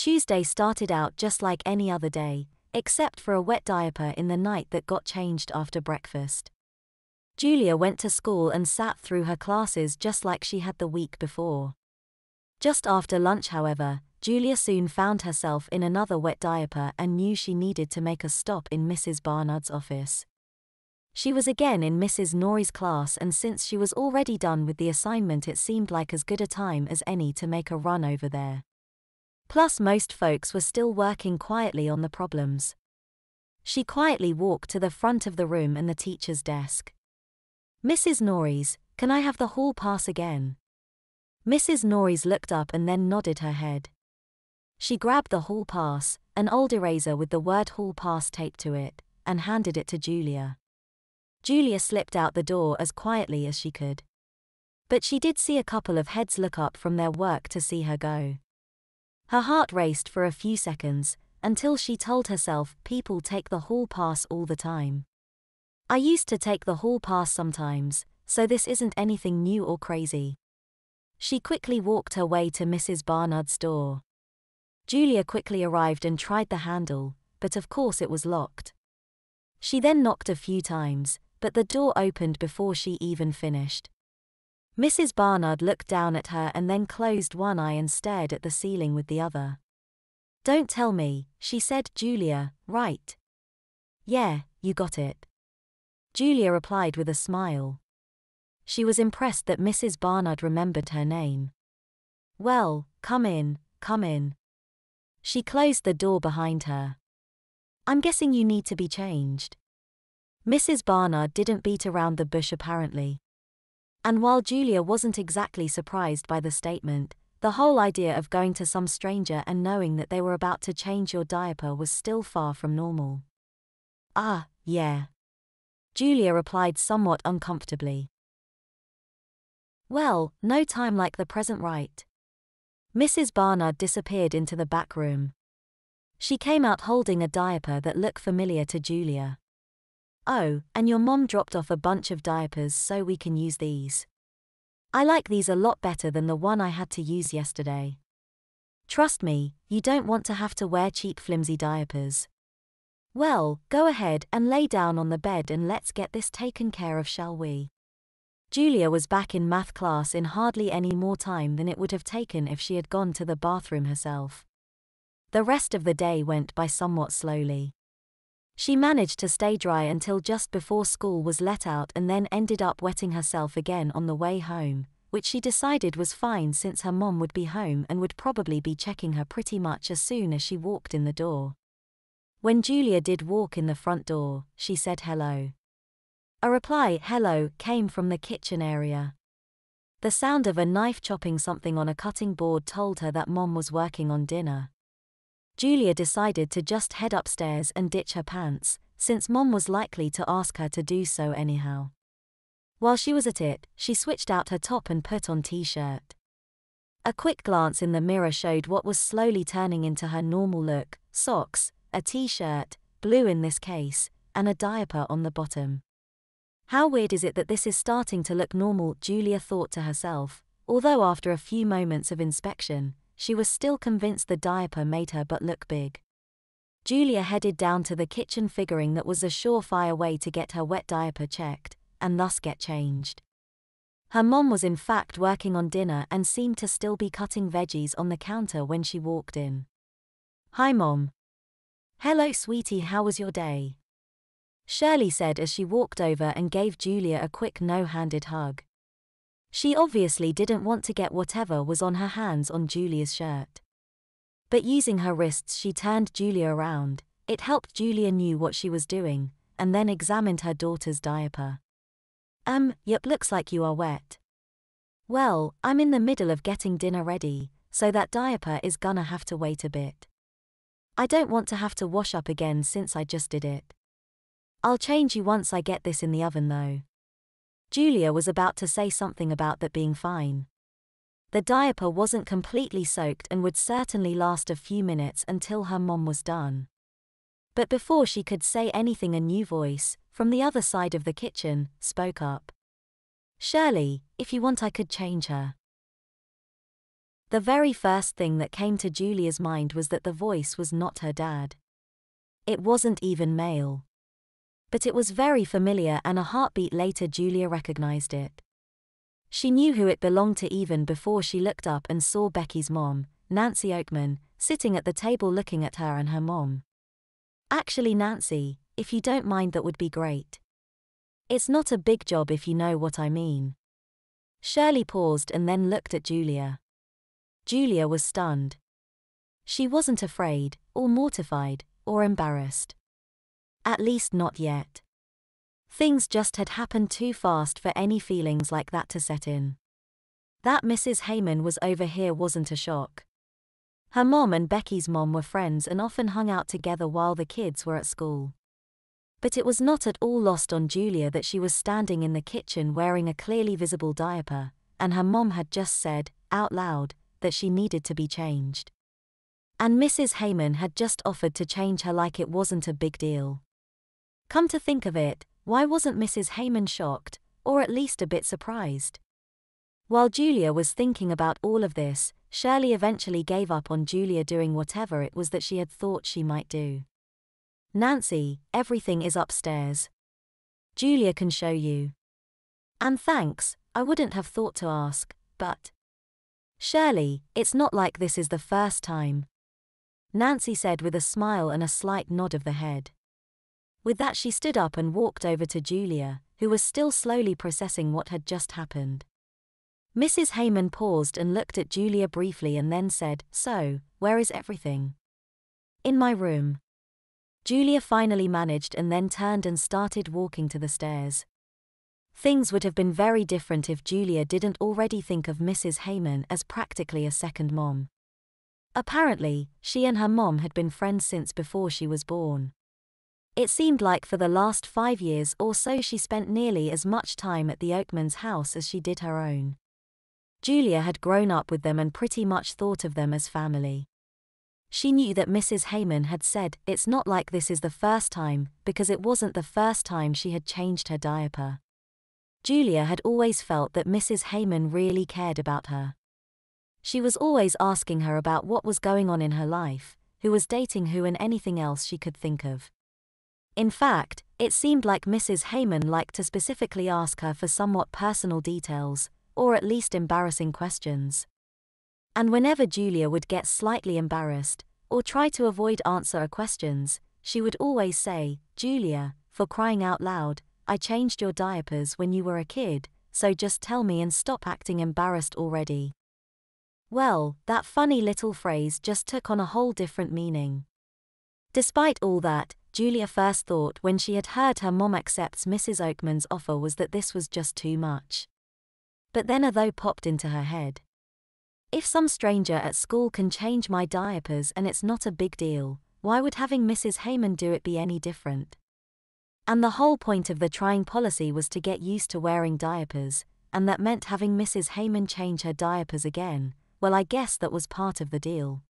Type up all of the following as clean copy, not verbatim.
Tuesday started out just like any other day, except for a wet diaper in the night that got changed after breakfast. Julia went to school and sat through her classes just like she had the week before. Just after lunch, however, Julia soon found herself in another wet diaper and knew she needed to make a stop in Mrs. Barnard's office. She was again in Mrs. Norrie's class, and since she was already done with the assignment, it seemed like as good a time as any to make a run over there. Plus, most folks were still working quietly on the problems. She quietly walked to the front of the room and the teacher's desk. "Mrs. Norrie's, can I have the hall pass again?" Mrs. Norrie's looked up and then nodded her head. She grabbed the hall pass, an old eraser with the word hall pass taped to it, and handed it to Julia. Julia slipped out the door as quietly as she could. But she did see a couple of heads look up from their work to see her go. Her heart raced for a few seconds, until she told herself people take the hall pass all the time. "I used to take the hall pass sometimes, so this isn't anything new or crazy." She quickly walked her way to Mrs. Barnard's door. Julia quickly arrived and tried the handle, but of course it was locked. She then knocked a few times, but the door opened before she even finished. Mrs. Barnard looked down at her and then closed one eye and stared at the ceiling with the other. "Don't tell me," she said. "Julia, right?" "Yeah, you got it," Julia replied with a smile. She was impressed that Mrs. Barnard remembered her name. "Well, come in, come in." She closed the door behind her. "I'm guessing you need to be changed." Mrs. Barnard didn't beat around the bush apparently. And while Julia wasn't exactly surprised by the statement, the whole idea of going to some stranger and knowing that they were about to change your diaper was still far from normal. "Ah, yeah," Julia replied somewhat uncomfortably. "Well, no time like the present, right?" Mrs. Barnard disappeared into the back room. She came out holding a diaper that looked familiar to Julia. "Oh, and your mom dropped off a bunch of diapers so we can use these. I like these a lot better than the one I had to use yesterday. Trust me, you don't want to have to wear cheap flimsy diapers. Well, go ahead and lay down on the bed and let's get this taken care of, shall we?" Julia was back in math class in hardly any more time than it would have taken if she had gone to the bathroom herself. The rest of the day went by somewhat slowly. She managed to stay dry until just before school was let out and then ended up wetting herself again on the way home, which she decided was fine since her mom would be home and would probably be checking her pretty much as soon as she walked in the door. When Julia did walk in the front door, she said hello. A reply hello came from the kitchen area. The sound of a knife chopping something on a cutting board told her that mom was working on dinner. Julia decided to just head upstairs and ditch her pants, since mom was likely to ask her to do so anyhow. While she was at it, she switched out her top and put on t-shirt. A quick glance in the mirror showed what was slowly turning into her normal look: socks, a t-shirt, blue in this case, and a diaper on the bottom. How weird is it that this is starting to look normal, Julia thought to herself, although after a few moments of inspection, she was still convinced the diaper made her butt look big. Julia headed down to the kitchen, figuring that was a surefire way to get her wet diaper checked, and thus get changed. Her mom was in fact working on dinner and seemed to still be cutting veggies on the counter when she walked in. "Hi, Mom." "Hello, sweetie, how was your day?" Shirley said as she walked over and gave Julia a quick no-handed hug. She obviously didn't want to get whatever was on her hands on Julia's shirt. But using her wrists, she turned Julia around. It helped Julia knew what she was doing, and then examined her daughter's diaper. Yep, looks like you are wet." "Well, I'm in the middle of getting dinner ready, so that diaper is gonna have to wait a bit. I don't want to have to wash up again since I just did it. I'll change you once I get this in the oven though." Julia was about to say something about that being fine. The diaper wasn't completely soaked and would certainly last a few minutes until her mom was done. But before she could say anything, a new voice, from the other side of the kitchen, spoke up. "Shirley, if you want I could change her." The very first thing that came to Julia's mind was that the voice was not her dad. It wasn't even male. But it was very familiar, and a heartbeat later Julia recognized it. She knew who it belonged to even before she looked up and saw Becky's mom, Nancy Oakman, sitting at the table looking at her and her mom. "Actually, Nancy, if you don't mind, that would be great. It's not a big job, if you know what I mean." Shirley paused and then looked at Julia. Julia was stunned. She wasn't afraid, or mortified, or embarrassed. At least not yet. Things just had happened too fast for any feelings like that to set in. That Mrs. Heyman was over here wasn't a shock. Her mom and Becky's mom were friends and often hung out together while the kids were at school. But it was not at all lost on Julia that she was standing in the kitchen wearing a clearly visible diaper, and her mom had just said, out loud, that she needed to be changed. And Mrs. Heyman had just offered to change her like it wasn't a big deal. Come to think of it, why wasn't Mrs. Heyman shocked, or at least a bit surprised? While Julia was thinking about all of this, Shirley eventually gave up on Julia doing whatever it was that she had thought she might do. "Nancy, everything is upstairs. Julia can show you." "And thanks, I wouldn't have thought to ask, but..." "Shirley, it's not like this is the first time," Nancy said with a smile and a slight nod of the head. With that, she stood up and walked over to Julia, who was still slowly processing what had just happened. Mrs. Heyman paused and looked at Julia briefly and then said, "So, where is everything?" "In my room," Julia finally managed, and then turned and started walking to the stairs. Things would have been very different if Julia didn't already think of Mrs. Heyman as practically a second mom. Apparently, she and her mom had been friends since before she was born. It seemed like for the last 5 years or so she spent nearly as much time at the Oakmans' house as she did her own. Julia had grown up with them and pretty much thought of them as family. She knew that Mrs. Heyman had said, "It's not like this is the first time," because it wasn't the first time she had changed her diaper. Julia had always felt that Mrs. Heyman really cared about her. She was always asking her about what was going on in her life, who was dating who, and anything else she could think of. In fact, it seemed like Mrs. Heyman liked to specifically ask her for somewhat personal details, or at least embarrassing questions. And whenever Julia would get slightly embarrassed, or try to avoid answer her questions, she would always say, "Julia, for crying out loud, I changed your diapers when you were a kid, so just tell me and stop acting embarrassed already." Well, that funny little phrase just took on a whole different meaning. Despite all that, Julia's first thought when she had heard her mom accepts Mrs. Oakman's offer was that this was just too much. But then a thought popped into her head. If some stranger at school can change my diapers and it's not a big deal, why would having Mrs. Heyman do it be any different? And the whole point of the trying policy was to get used to wearing diapers, and that meant having Mrs. Heyman change her diapers again. Well, I guess that was part of the deal.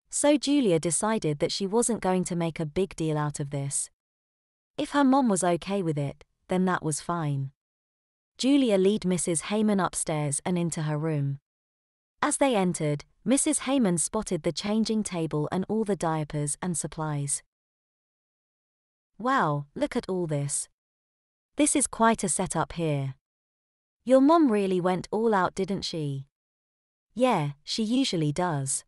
So Julia decided that she wasn't going to make a big deal out of this. If her mom was okay with it, then that was fine. Julia led Mrs. Heyman upstairs and into her room. As they entered, Mrs. Heyman spotted the changing table and all the diapers and supplies. "Wow, look at all this. This is quite a setup here. Your mom really went all out, didn't she?" "Yeah, she usually does,"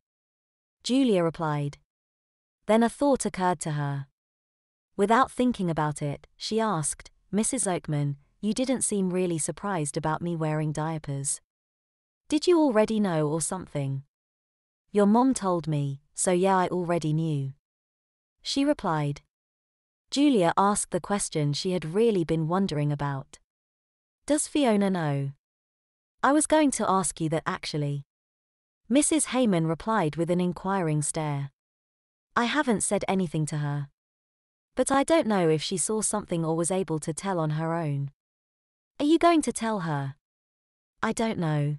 Julia replied. Then a thought occurred to her. Without thinking about it, she asked, "Mrs. Oakman, you didn't seem really surprised about me wearing diapers. Did you already know or something?" "Your mom told me, so yeah, I already knew," she replied. Julia asked the question she had really been wondering about. "Does Fiona know?" "I was going to ask you that actually," Mrs. Heyman replied with an inquiring stare. "I haven't said anything to her. But I don't know if she saw something or was able to tell on her own." "Are you going to tell her?" "I don't know."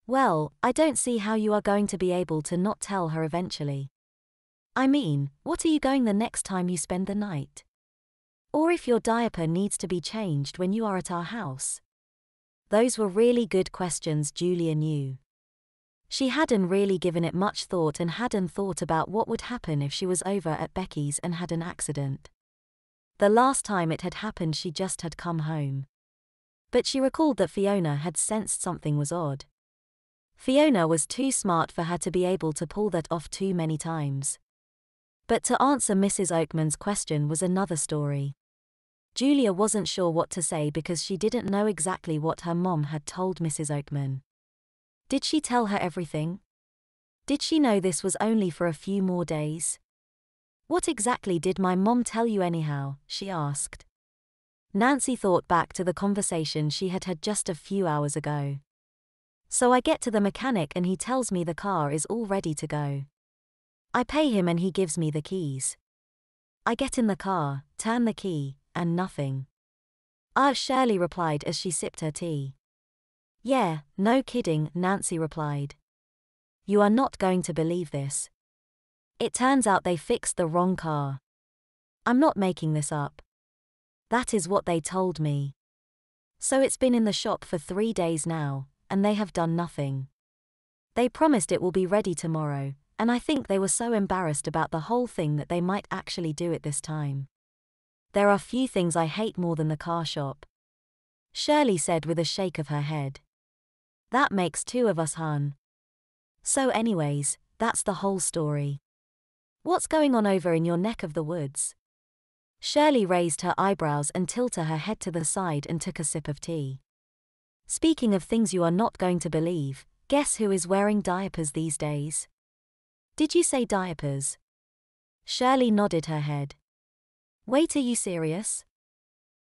"Well, I don't see how you are going to be able to not tell her eventually. I mean, what are you going the next time you spend the night? Or if your diaper needs to be changed when you are at our house?" Those were really good questions, Julia knew. She hadn't really given it much thought and hadn't thought about what would happen if she was over at Becky's and had an accident. The last time it had happened she just had come home. But she recalled that Fiona had sensed something was odd. Fiona was too smart for her to be able to pull that off too many times. But to answer Mrs. Oakman's question was another story. Julia wasn't sure what to say because she didn't know exactly what her mom had told Mrs. Oakman. Did she tell her everything? Did she know this was only for a few more days? What exactly did my mom tell you anyhow? She asked. Nancy thought back to the conversation she had had just a few hours ago. So I get to the mechanic and he tells me the car is all ready to go. I pay him and he gives me the keys. I get in the car, turn the key, and nothing. Shirley replied as she sipped her tea. Yeah, no kidding, Nancy replied. You are not going to believe this. It turns out they fixed the wrong car. I'm not making this up. That is what they told me. So it's been in the shop for 3 days now, and they have done nothing. They promised it will be ready tomorrow, and I think they were so embarrassed about the whole thing that they might actually do it this time. There are few things I hate more than the car shop, Shirley said with a shake of her head. That makes 2 of us, hun. So anyways, that's the whole story. What's going on over in your neck of the woods? Shirley raised her eyebrows and tilted her head to the side and took a sip of tea. Speaking of things you are not going to believe, guess who is wearing diapers these days? Did you say diapers? Shirley nodded her head. Wait, are you serious?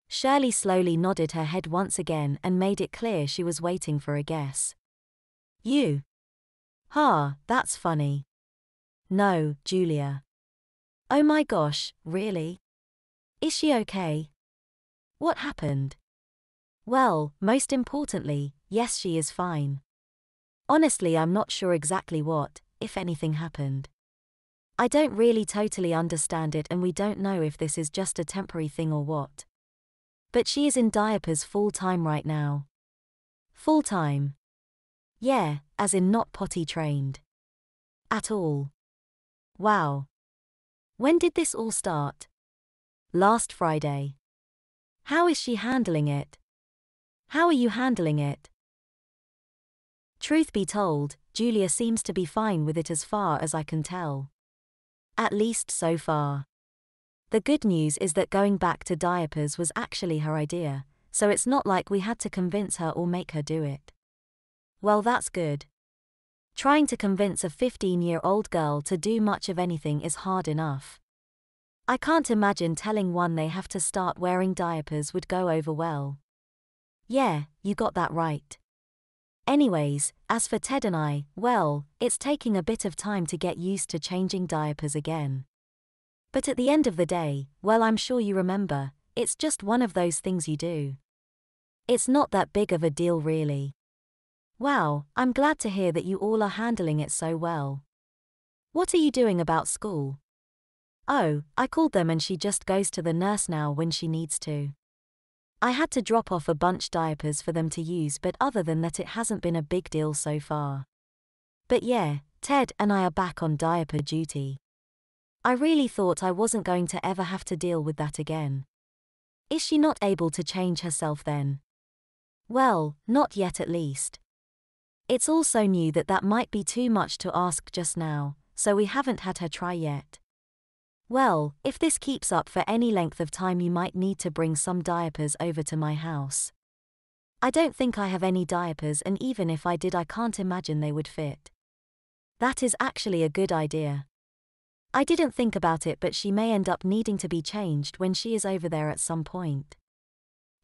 Shirley slowly nodded her head once again and made it clear she was waiting for a guess. You? Ha, that's funny. No, Julia. Oh my gosh, really? Is she okay? What happened? Well, most importantly, yes, she is fine. Honestly, I'm not sure exactly what, if anything, happened. I don't really totally understand it and we don't know if this is just a temporary thing or what. But she is in diapers full-time right now. Full-time? Yeah, as in not potty trained. At all. Wow. When did this all start? Last Friday. How is she handling it? How are you handling it? Truth be told, Julia seems to be fine with it as far as I can tell. At least so far. The good news is that going back to diapers was actually her idea, so it's not like we had to convince her or make her do it. Well, that's good. Trying to convince a 15-year-old girl to do much of anything is hard enough. I can't imagine telling one they have to start wearing diapers would go over well. Yeah, you got that right. Anyways, as for Ted and I, well, it's taking a bit of time to get used to changing diapers again. But at the end of the day, well, I'm sure you remember, it's just one of those things you do. It's not that big of a deal really. Wow, I'm glad to hear that you all are handling it so well. What are you doing about school? Oh, I called them and she just goes to the nurse now when she needs to. I had to drop off a bunch diapers for them to use, but other than that it hasn't been a big deal so far. But yeah, Ted and I are back on diaper duty. I really thought I wasn't going to ever have to deal with that again. Is she not able to change herself then? Well, not yet at least. It's also new that might be too much to ask just now, so we haven't had her try yet. Well, if this keeps up for any length of time you might need to bring some diapers over to my house. I don't think I have any diapers, and even if I did I can't imagine they would fit. That is actually a good idea. I didn't think about it, but she may end up needing to be changed when she is over there at some point.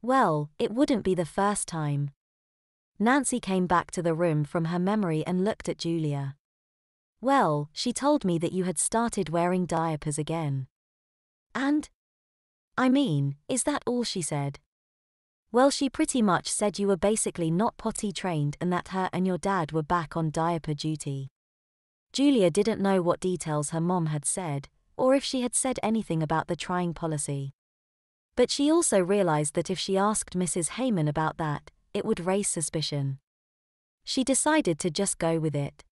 Well, it wouldn't be the first time. Nancy came back to the room from her memory and looked at Julia. Well, she told me that you had started wearing diapers again. And? I mean, is that all she said? Well, she pretty much said you were basically not potty trained and that her and your dad were back on diaper duty. Julia didn't know what details her mom had said, or if she had said anything about the trying policy. But she also realized that if she asked Mrs. Heyman about that, it would raise suspicion. She decided to just go with it.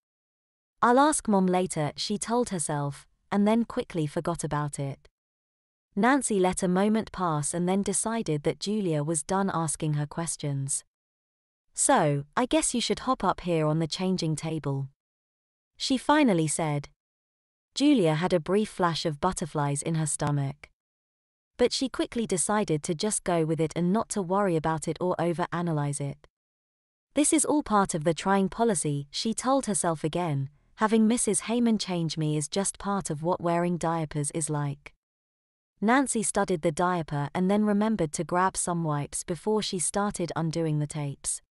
I'll ask Mom later, she told herself, and then quickly forgot about it. Nancy let a moment pass and then decided that Julia was done asking her questions. So, I guess you should hop up here on the changing table, she finally said. Julia had a brief flash of butterflies in her stomach. But she quickly decided to just go with it and not to worry about it or overanalyze it. This is all part of the trying policy, she told herself again. Having Mrs. Heyman change me is just part of what wearing diapers is like. Nancy studied the diaper and then remembered to grab some wipes before she started undoing the tapes.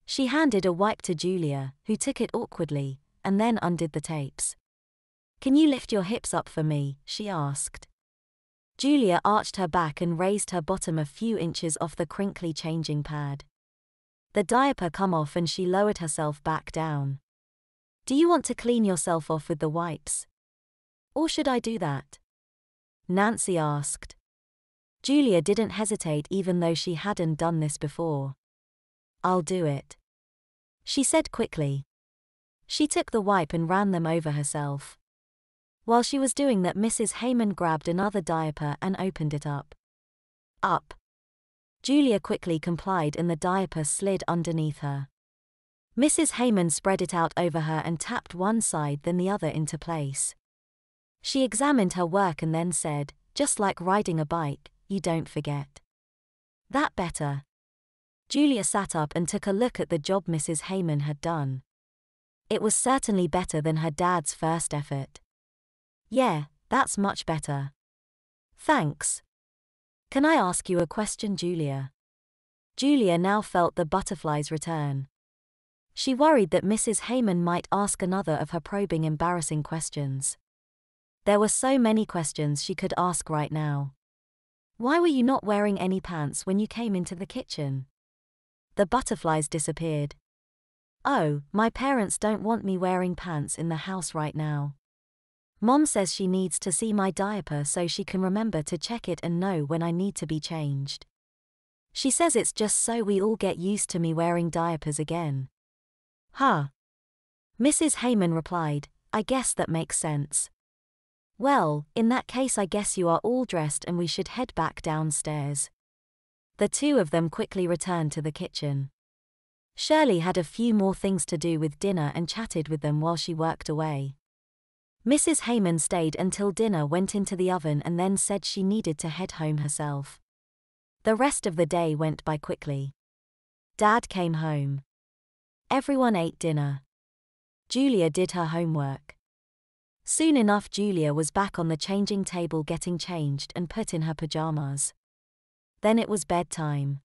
She handed a wipe to Julia, who took it awkwardly, and then undid the tapes. Can you lift your hips up for me, she asked. Julia arched her back and raised her bottom a few inches off the crinkly changing pad. The diaper come off and she lowered herself back down. Do you want to clean yourself off with the wipes? Or should I do that? Nancy asked. Julia didn't hesitate even though she hadn't done this before. I'll do it, she said quickly. She took the wipe and ran them over herself. While she was doing that, Mrs. Heyman grabbed another diaper and opened it up. Up. Julia quickly complied and the diaper slid underneath her. Mrs. Heyman spread it out over her and tapped one side then the other into place. She examined her work and then said, just like riding a bike, you don't forget. That better? Julia sat up and took a look at the job Mrs. Heyman had done. It was certainly better than her dad's first effort. Yeah, that's much better. Thanks. Can I ask you a question, Julia? Julia now felt the butterflies return. She worried that Mrs. Heyman might ask another of her probing, embarrassing questions. There were so many questions she could ask right now. Why were you not wearing any pants when you came into the kitchen? The butterflies disappeared. Oh, my parents don't want me wearing pants in the house right now. Mom says she needs to see my diaper so she can remember to check it and know when I need to be changed. She says it's just so we all get used to me wearing diapers again. Huh. Mrs. Heyman replied, I guess that makes sense. Well, in that case I guess you are all dressed and we should head back downstairs. The two of them quickly returned to the kitchen. Shirley had a few more things to do with dinner and chatted with them while she worked away. Mrs. Heyman stayed until dinner went into the oven and then said she needed to head home herself. The rest of the day went by quickly. Dad came home. Everyone ate dinner. Julia did her homework. Soon enough Julia was back on the changing table getting changed and put in her pajamas. Then it was bedtime.